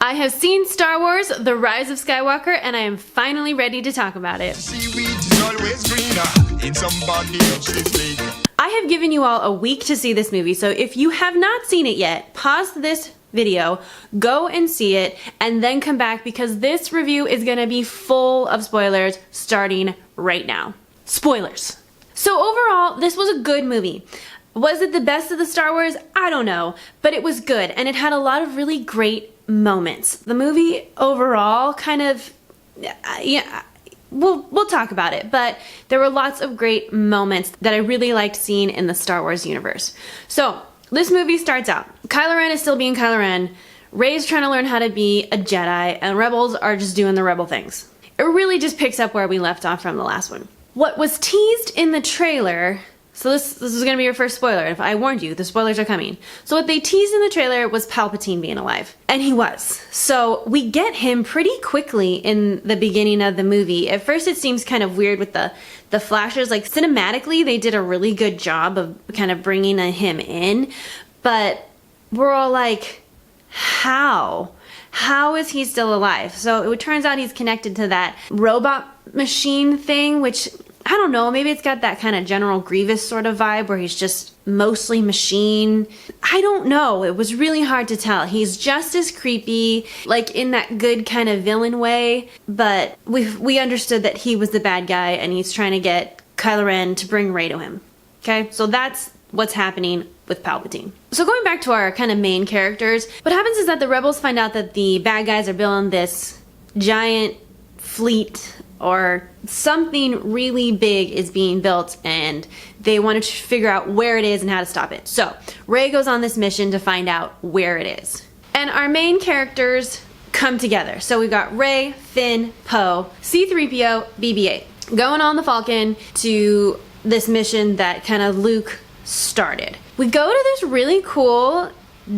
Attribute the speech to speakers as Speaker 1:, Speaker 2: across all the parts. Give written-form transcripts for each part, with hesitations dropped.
Speaker 1: I have seen Star Wars: The Rise of Skywalker, and I am finally ready to talk about it. I have given you all a week to see this movie, so if you have not seen it yet, pause this video, go and see it, and then come back because this review is gonna be full of spoilers starting right now. Spoilers. So overall, this was a good movie. Was it the best of the Star Wars? I don't know, but it was good, and it had a lot of really great moments. The movie overall kind of, yeah, we'll talk about it, but there were lots of great moments that I really liked seeing in the Star Wars universe. So this movie starts out, Kylo Ren is still being Kylo Ren, Rey's trying to learn how to be a Jedi, and Rebels are just doing the Rebel things. It really just picks up where we left off from the last one. What was teased in the trailer, so this is going to be your first spoiler. If I warned you, the spoilers are coming. So what they teased in the trailer was Palpatine being alive. And he was. So we get him pretty quickly in the beginning of the movie. At first it seems kind of weird with the flashes. Like cinematically, they did a really good job of kind of bringing him in. But we're all like, how? How is he still alive? So it turns out he's connected to that robot machine thing, which, I don't know, maybe it's got that kind of General Grievous sort of vibe where he's just mostly machine. I don't know. It was really hard to tell. He's just as creepy, like in that good kind of villain way, but we understood that he was the bad guy and he's trying to get Kylo Ren to bring Rey to him. Okay? So that's what's happening with Palpatine. So going back to our kind of main characters, what happens is that the rebels find out that the bad guys are building this giant fleet or something really big is being built and they want to figure out where it is and how to stop it. So Rey goes on this mission to find out where it is. And our main characters come together. So we've got Rey, Finn, Poe, C-3PO, BB-8 going on the Falcon to this mission that kind of Luke started. We go to this really cool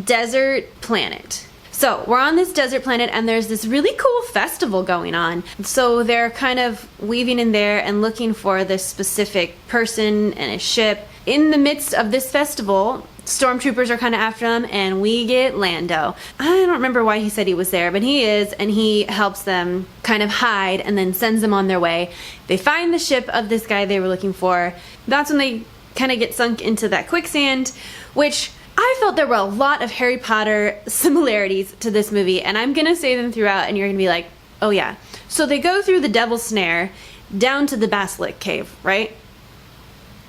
Speaker 1: desert planet. So we're on this desert planet and there's this really cool festival going on. So they're kind of weaving in there and looking for this specific person and a ship. In the midst of this festival, stormtroopers are kind of after them and we get Lando. I don't remember why he said he was there, but he is, and he helps them kind of hide and then sends them on their way. They find the ship of this guy they were looking for. That's when they kind of get sunk into that quicksand, which I felt there were a lot of Harry Potter similarities to this movie, and I'm gonna say them throughout and you're gonna be like, oh yeah. So they go through the Devil's Snare down to the Basilisk Cave, right?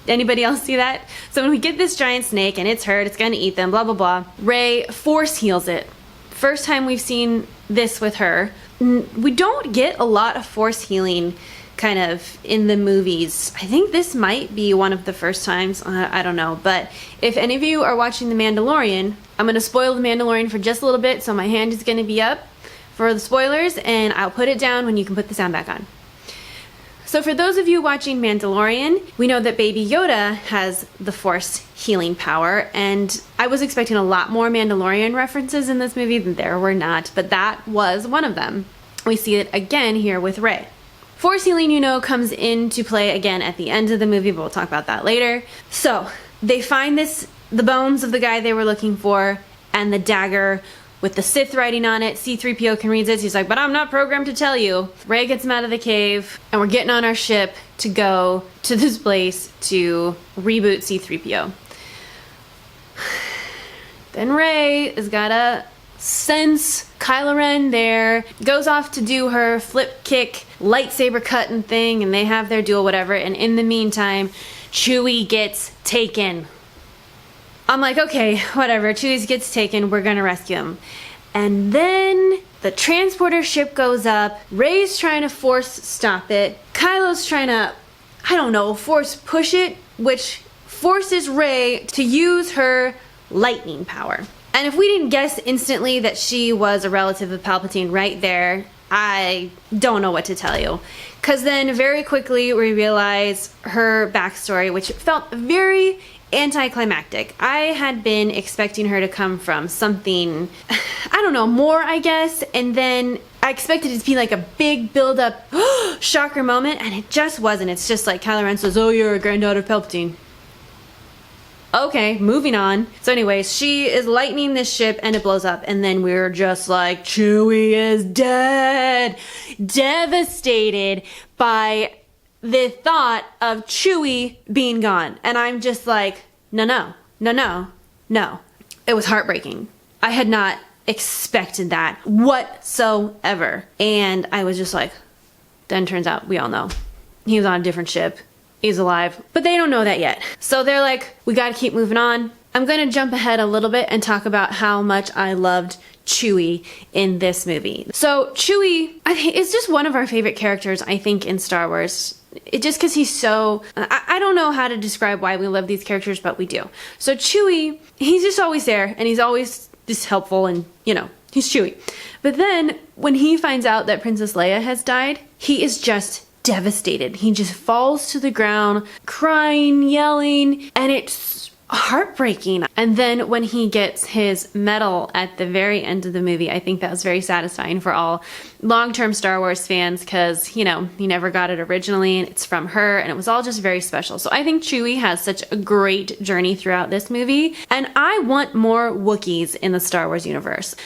Speaker 1: Anybody else see that? So when we get this giant snake and it's hurt, it's gonna eat them, blah blah blah. Rey force heals it. First time we've seen this with her. We don't get a lot of force healing kind of in the movies. I think this might be one of the first times, I don't know, but if any of you are watching The Mandalorian, I'm going to spoil The Mandalorian for just a little bit, so my hand is going to be up for the spoilers, and I'll put it down when you can put the sound back on. So for those of you watching Mandalorian, we know that Baby Yoda has the Force healing power, and I was expecting a lot more Mandalorian references in this movie than there were not, but that was one of them. We see it again here with Rey. Force healing, you know, comes into play again at the end of the movie, but we'll talk about that later. So they find the bones of the guy they were looking for and the dagger with the Sith writing on it. C-3PO can read it. He's like, but I'm not programmed to tell you. Rey gets him out of the cave and we're getting on our ship to go to this place to reboot C-3PO. Then Rey has gotta sense Kylo Ren there, goes off to do her flip kick lightsaber cutting thing, and they have their duel, whatever, and in the meantime Chewie gets taken. I'm like, okay, whatever, Chewie gets taken, we're gonna rescue him. And then the transporter ship goes up, Rey's trying to force stop it, Kylo's trying to, I don't know, force push it, which forces Rey to use her lightning power. And if we didn't guess instantly that she was a relative of Palpatine right there, I don't know what to tell you. Because then very quickly we realize her backstory, which felt very anticlimactic. I had been expecting her to come from something, I don't know, more I guess, and then I expected it to be like a big build-up shocker moment, and it just wasn't. It's just like Kylo Ren says, oh, you're a granddaughter of Palpatine. Okay, moving on. So anyways, she is lightning this ship and it blows up. And then we're just like, Chewie is dead. Devastated by the thought of Chewie being gone. And I'm just like, no. It was heartbreaking. I had not expected that whatsoever. And I was just like, then turns out we all know. He was on a different ship. He's alive. But they don't know that yet. So they're like, we gotta keep moving on. I'm gonna jump ahead a little bit and talk about how much I loved Chewie in this movie. So Chewie, I think, is just one of our favorite characters, I think, in Star Wars. Just because he's so... I don't know how to describe why we love these characters, but we do. So Chewie, he's just always there, and he's always just helpful, and, you know, he's Chewie. But then, when he finds out that Princess Leia has died, he is just devastated. He just falls to the ground, crying, yelling, and it's heartbreaking. And then when he gets his medal at the very end of the movie, I think that was very satisfying for all long-term Star Wars fans because, you know, he never got it originally and it's from her and it was all just very special. So I think Chewie has such a great journey throughout this movie and I want more Wookiees in the Star Wars universe.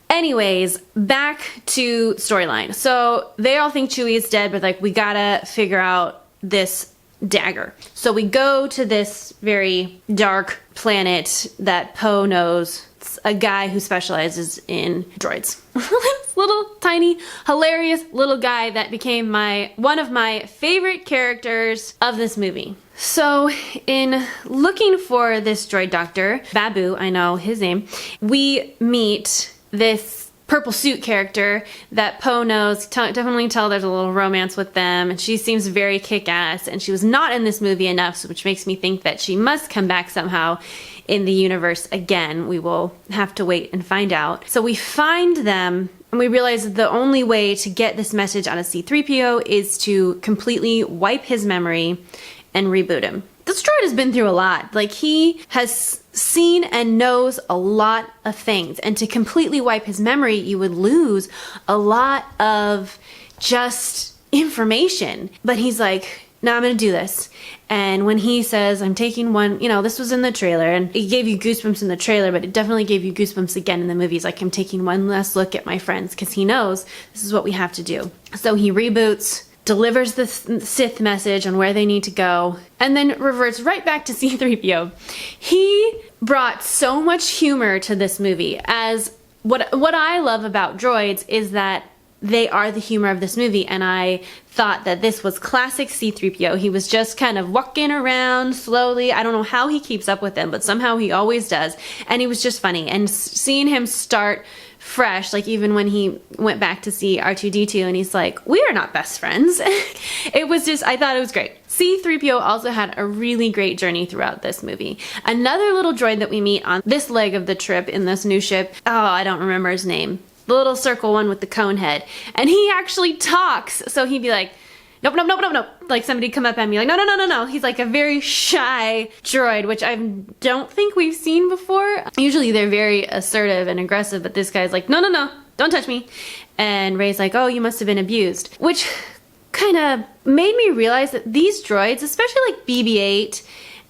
Speaker 1: Anyways, back to storyline. So they all think Chewie is dead, but like we gotta figure out this dagger. So we go to this very dark planet that Poe knows. It's a guy who specializes in droids. This little tiny hilarious little guy that became one of my favorite characters of this movie. So in looking for this droid doctor, Babu, I know his name, we meet this purple suit character that Poe knows. Definitely tell there's a little romance with them, and she seems very kick-ass, and she was not in this movie enough, which makes me think that she must come back somehow in the universe again. We will have to wait and find out. So we find them, and we realize that the only way to get this message out of C-3PO is to completely wipe his memory and reboot him. This droid has been through a lot. Like, he has seen and knows a lot of things. And to completely wipe his memory, you would lose a lot of just information. But he's like, no, I'm gonna do this. And when he says, I'm taking one, you know, this was in the trailer, and it gave you goosebumps in the trailer, but it definitely gave you goosebumps again in the movie. He's like, I'm taking one last look at my friends, because he knows this is what we have to do. So he reboots, delivers the Sith message on where they need to go, and then reverts right back to C-3PO. He brought so much humor to this movie. As what I love about droids is that they are the humor of this movie, and I thought that this was classic C-3PO. He was just kind of walking around slowly. I don't know how he keeps up with them, but somehow he always does, and he was just funny. And seeing him start fresh, like even when he went back to see R2-D2 and he's like, we are not best friends. It was just, I thought it was great. C-3PO also had a really great journey throughout this movie. Another little droid that we meet on this leg of the trip in this new ship, oh, I don't remember his name. The little circle one with the cone head. And he actually talks. So he'd be like, nope, nope, nope, nope, nope. Like somebody come up at me like, no, no, no, no, no. He's like a very shy droid, which I don't think we've seen before. Usually they're very assertive and aggressive, but this guy's like, no, no, no, don't touch me. And Rey's like, oh, you must have been abused. Which kind of made me realize that these droids, especially like BB-8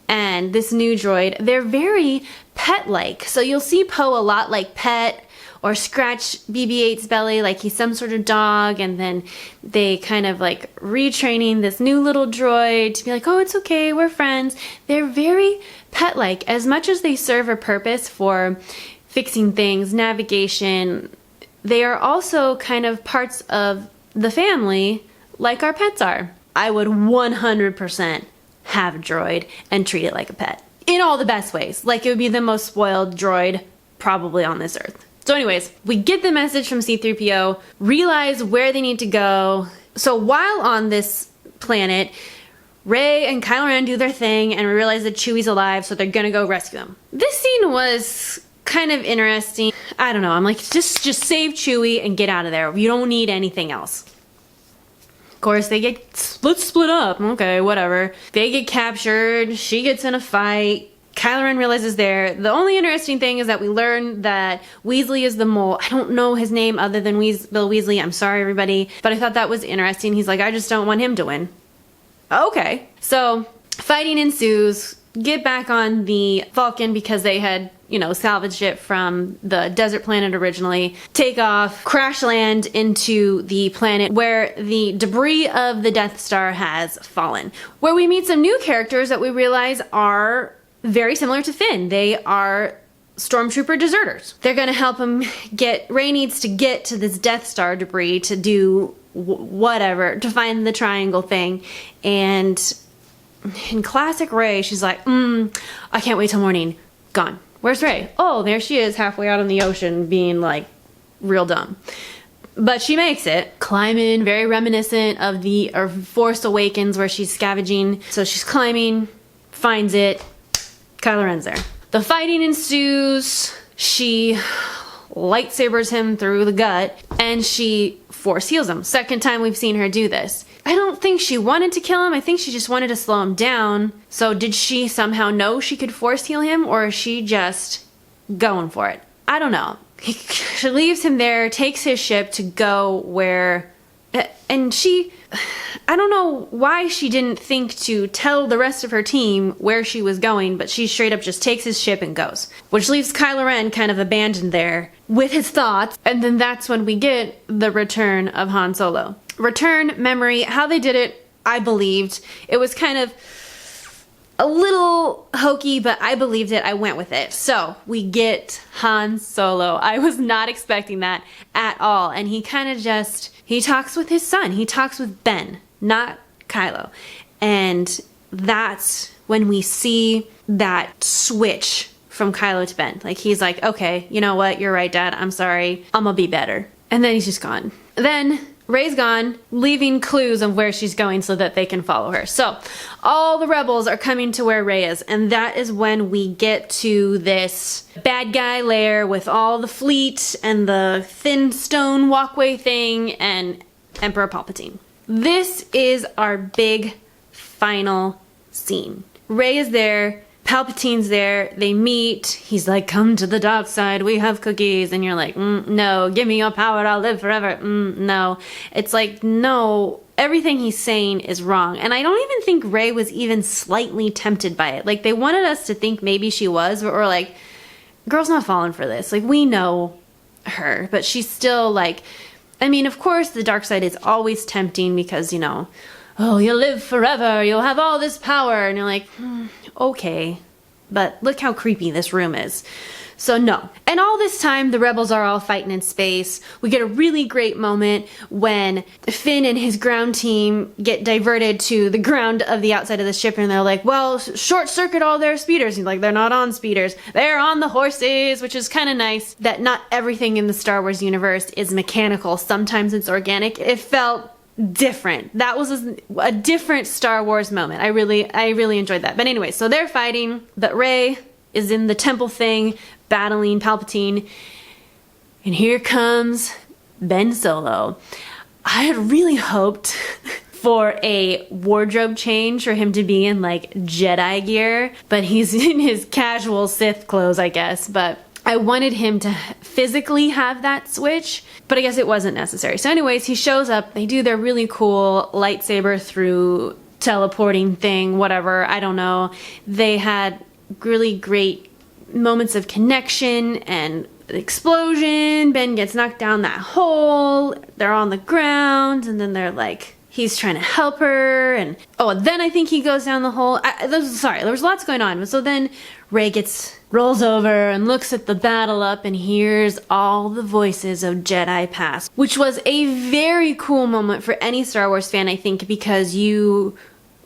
Speaker 1: and this new droid, they're very pet-like. So you'll see Poe a lot like pet or scratch BB-8's belly like he's some sort of dog, and then they kind of like retraining this new little droid to be like, oh, it's okay, we're friends. They're very pet-like. As much as they serve a purpose for fixing things, navigation, they are also kind of parts of the family like our pets are. I would 100% have a droid and treat it like a pet. In all the best ways. Like it would be the most spoiled droid probably on this earth. So anyways, we get the message from C-3PO, realize where they need to go. So while on this planet, Rey and Kylo Ren do their thing and we realize that Chewie's alive, so they're gonna go rescue him. This scene was kind of interesting. I don't know, I'm like, just save Chewie and get out of there. You don't need anything else. Of course, they get split up. Okay, whatever. They get captured, she gets in a fight. Kylo Ren realizes the only interesting thing is that we learn that Weasley is the mole. I don't know his name other than Bill Weasley. I'm sorry, everybody. But I thought that was interesting. He's like, I just don't want him to win. Okay. So, fighting ensues. get back on the Falcon because they had, you know, salvaged it from the desert planet originally, take off, crash land into the planet where the debris of the Death Star has fallen, where we meet some new characters that we realize are very similar to Finn. They are stormtrooper deserters. They're gonna help him Rey needs to get to this Death Star debris to do whatever, to find the triangle thing. And in classic Rey, she's like, I can't wait till morning. Gone. Where's Rey? Oh, there she is, halfway out in the ocean, being like real dumb. But she makes it. Climbing, very reminiscent of the Force Awakens where she's scavenging. So she's climbing, finds it. Kylo Ren's there. The fighting ensues. She lightsabers him through the gut, and she force heals him. Second time we've seen her do this. I don't think she wanted to kill him. I think she just wanted to slow him down. So did she somehow know she could force heal him, or is she just going for it? I don't know. She leaves him there, takes his ship to go where... And she... I don't know why she didn't think to tell the rest of her team where she was going, but she straight up just takes his ship and goes. Which leaves Kylo Ren kind of abandoned there with his thoughts, and then that's when we get the return of Han Solo. Return, memory, how they did it, I believed. It was kind of a little hokey, but I believed it. I went with it. So we get Han Solo. I was not expecting that at all. And he kind of just, he talks with his son. He talks with Ben, not Kylo. And that's when we see that switch from Kylo to Ben. Like, he's like, okay, you know what? You're right, Dad. I'm sorry. I'm gonna be better. And then he's just gone. Then Rey's gone, leaving clues of where she's going so that they can follow her. So all the rebels are coming to where Rey is, and that is when we get to this bad guy lair with all the fleet and the thin stone walkway thing and Emperor Palpatine. This is our big final scene. Rey is there, Palpatine's there, they meet, he's like, come to the dark side, we have cookies, and you're like, no, give me your power, I'll live forever, no. It's like, no, everything he's saying is wrong, and I don't even think Rey was even slightly tempted by it. Like, they wanted us to think maybe she was, but we're like, girl's not falling for this, like, we know her, but she's still like, I mean, of course, the dark side is always tempting because, you know, oh, you'll live forever, you'll have all this power, and you're like, okay, but look how creepy this room is. So no. And all this time, the rebels are all fighting in space. We get a really great moment when Finn and his ground team get diverted to the ground of the outside of the ship, and they're like, well, short circuit all their speeders. He's like, they're not on speeders, they're on the horses, which is kind of nice that not everything in the Star Wars universe is mechanical. Sometimes it's organic. It felt different. That was a different Star Wars moment. I really enjoyed that. But anyway, so they're fighting, but Rey is in the temple thing, battling Palpatine, and here comes Ben Solo. I had really hoped for a wardrobe change for him to be in like Jedi gear, but he's in his casual Sith clothes, I guess, but I wanted him to physically have that switch, but I guess it wasn't necessary. So anyways, he shows up, they do their really cool lightsaber through teleporting thing, whatever, I don't know. They had really great moments of connection and explosion. Ben gets knocked down that hole, they're on the ground, and then they're like, he's trying to help her, and then I think he goes down the hole. Sorry, there was lots going on. So then Rey rolls over and looks at the battle up and hears all the voices of Jedi past, which was a very cool moment for any Star Wars fan, I think, because you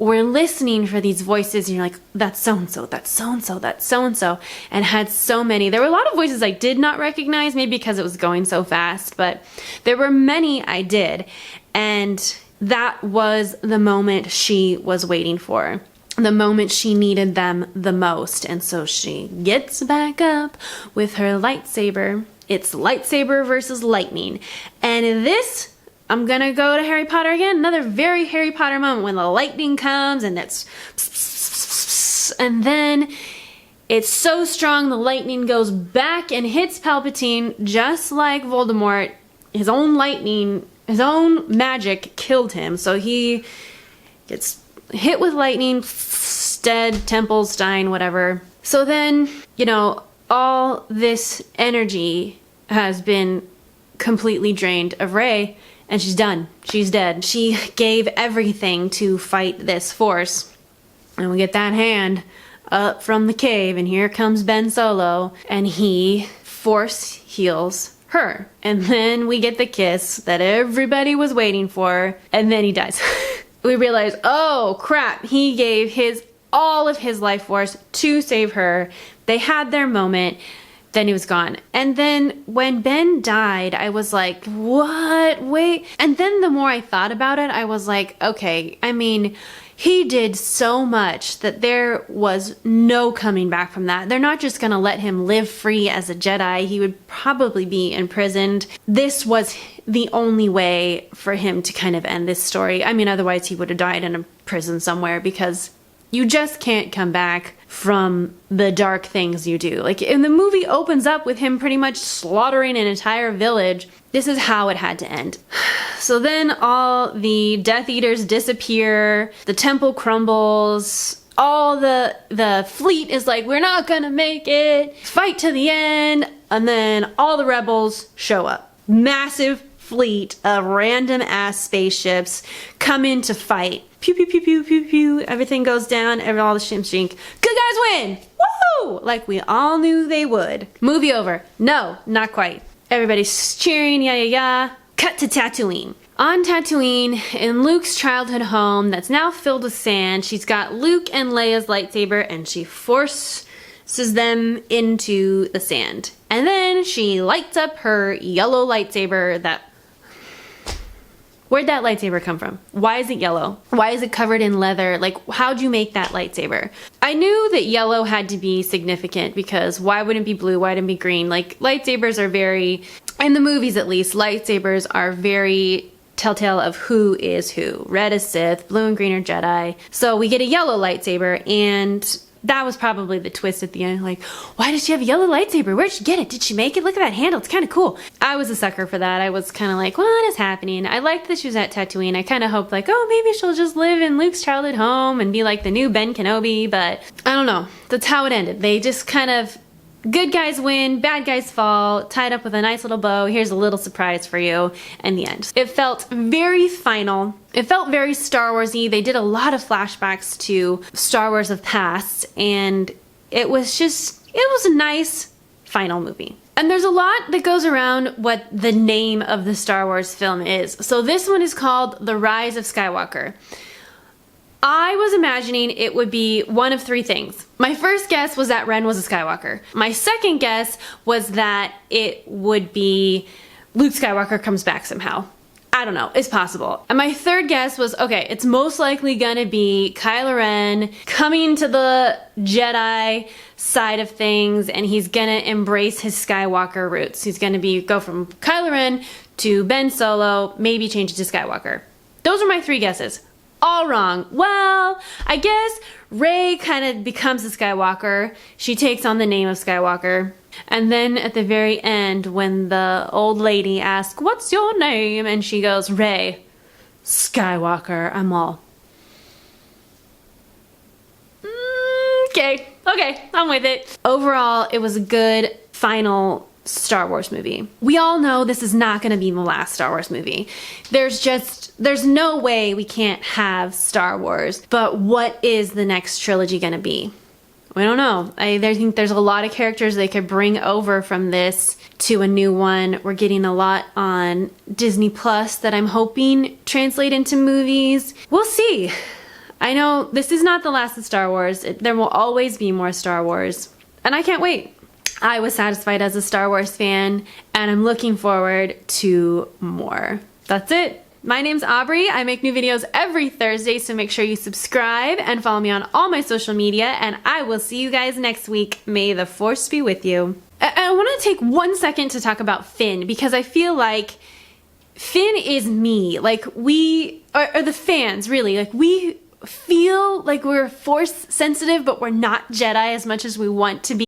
Speaker 1: were listening for these voices and you're like, that's so-and-so, that's so-and-so, that's so-and-so, and had so many. There were a lot of voices I did not recognize, maybe because it was going so fast, but there were many I did, and that was the moment she was waiting for. The moment she needed them the most. And so she gets back up with her lightsaber. It's lightsaber versus lightning. And in this, I'm gonna go to Harry Potter again. Another very Harry Potter moment when the lightning comes and it's and then it's so strong the lightning goes back and hits Palpatine just like Voldemort. His own lightning, his own magic killed him. So he gets hit with lightning, dead, Temple, Stein, whatever. So then, you know, all this energy has been completely drained of Rey, and she's done. She's dead. She gave everything to fight this force. And we get that hand up from the cave, and here comes Ben Solo, and he force heals her. And then we get the kiss that everybody was waiting for, and then he dies. We realize, oh crap, he gave all of his life force to save her. They had their moment, then he was gone. And then when Ben died, I was like, what? Wait. And then the more I thought about it, I was like, okay, I mean, he did so much that there was no coming back from that. They're not just gonna let him live free as a Jedi. He would probably be imprisoned. This was the only way for him to kind of end this story. I mean, otherwise he would have died in a prison somewhere, because you just can't come back from the dark things you do. Like, and the movie opens up with him pretty much slaughtering an entire village. This is how it had to end. So then all the Death Eaters disappear, the temple crumbles, all the fleet is like, we're not gonna make it, fight to the end, and then all the rebels show up. Massive fleet of random ass spaceships come in to fight. Pew pew pew pew pew pew. Everything goes down. All the ships shrink. Good guys win! Woo! Like we all knew they would. Movie over. No, not quite. Everybody's cheering, yeah, yeah, yeah. Cut to Tatooine. On Tatooine, in Luke's childhood home that's now filled with sand, she's got Luke and Leia's lightsaber, and she forces them into the sand. And then she lights up her yellow lightsaber that... Where'd that lightsaber come from? Why is it yellow? Why is it covered in leather? Like, how'd you make that lightsaber? I knew that yellow had to be significant, because why wouldn't it be blue? Why wouldn't it be green? Like, lightsabers are very, in the movies at least, lightsabers are very telltale of who is who. Red is Sith, blue and green are Jedi. So we get a yellow lightsaber, and that was probably the twist at the end. Like, why does she have a yellow lightsaber? Where'd she get it? Did she make it? Look at that handle. It's kind of cool. I was a sucker for that. I was kind of like, what is happening? I liked that she was at Tatooine. I kind of hoped like, oh, maybe she'll just live in Luke's childhood home and be like the new Ben Kenobi. But I don't know. That's how it ended. They just kind of, good guys win, bad guys fall, tied up with a nice little bow. Here's a little surprise for you, and the end. It felt very final. It felt very Star Wars-y. They did a lot of flashbacks to Star Wars of past, and it was a nice final movie. And there's a lot that goes around what the name of the Star Wars film is. So this one is called The Rise of Skywalker. I was imagining it would be one of three things. My first guess was that Ren was a Skywalker. My second guess was that it would be Luke Skywalker comes back somehow. I don't know, it's possible. And my third guess was, okay, it's most likely gonna be Kylo Ren coming to the Jedi side of things, and he's gonna embrace his Skywalker roots. He's gonna go from Kylo Ren to Ben Solo, maybe change it to Skywalker. Those are my three guesses. All wrong. Well, I guess Rey kind of becomes a Skywalker. She takes on the name of Skywalker. And then at the very end, when the old lady asks, what's your name? And she goes, Rey Skywalker. I'm all, okay, I'm with it. Overall, it was a good final Star Wars movie. We all know this is not going to be the last Star Wars movie. There's no way we can't have Star Wars, but what is the next trilogy going to be? We don't know. I think there's a lot of characters they could bring over from this to a new one. We're getting a lot on Disney Plus that I'm hoping translate into movies. We'll see. I know this is not the last of Star Wars. There will always be more Star Wars, and I can't wait. I was satisfied as a Star Wars fan, and I'm looking forward to more. That's it. My name's Aubrey. I make new videos every Thursday, so make sure you subscribe and follow me on all my social media, and I will see you guys next week. May the Force be with you. I want to take 1 second to talk about Finn, because I feel like Finn is me. Like, we, or the fans, really, like, we feel like we're Force sensitive, but we're not Jedi as much as we want to be.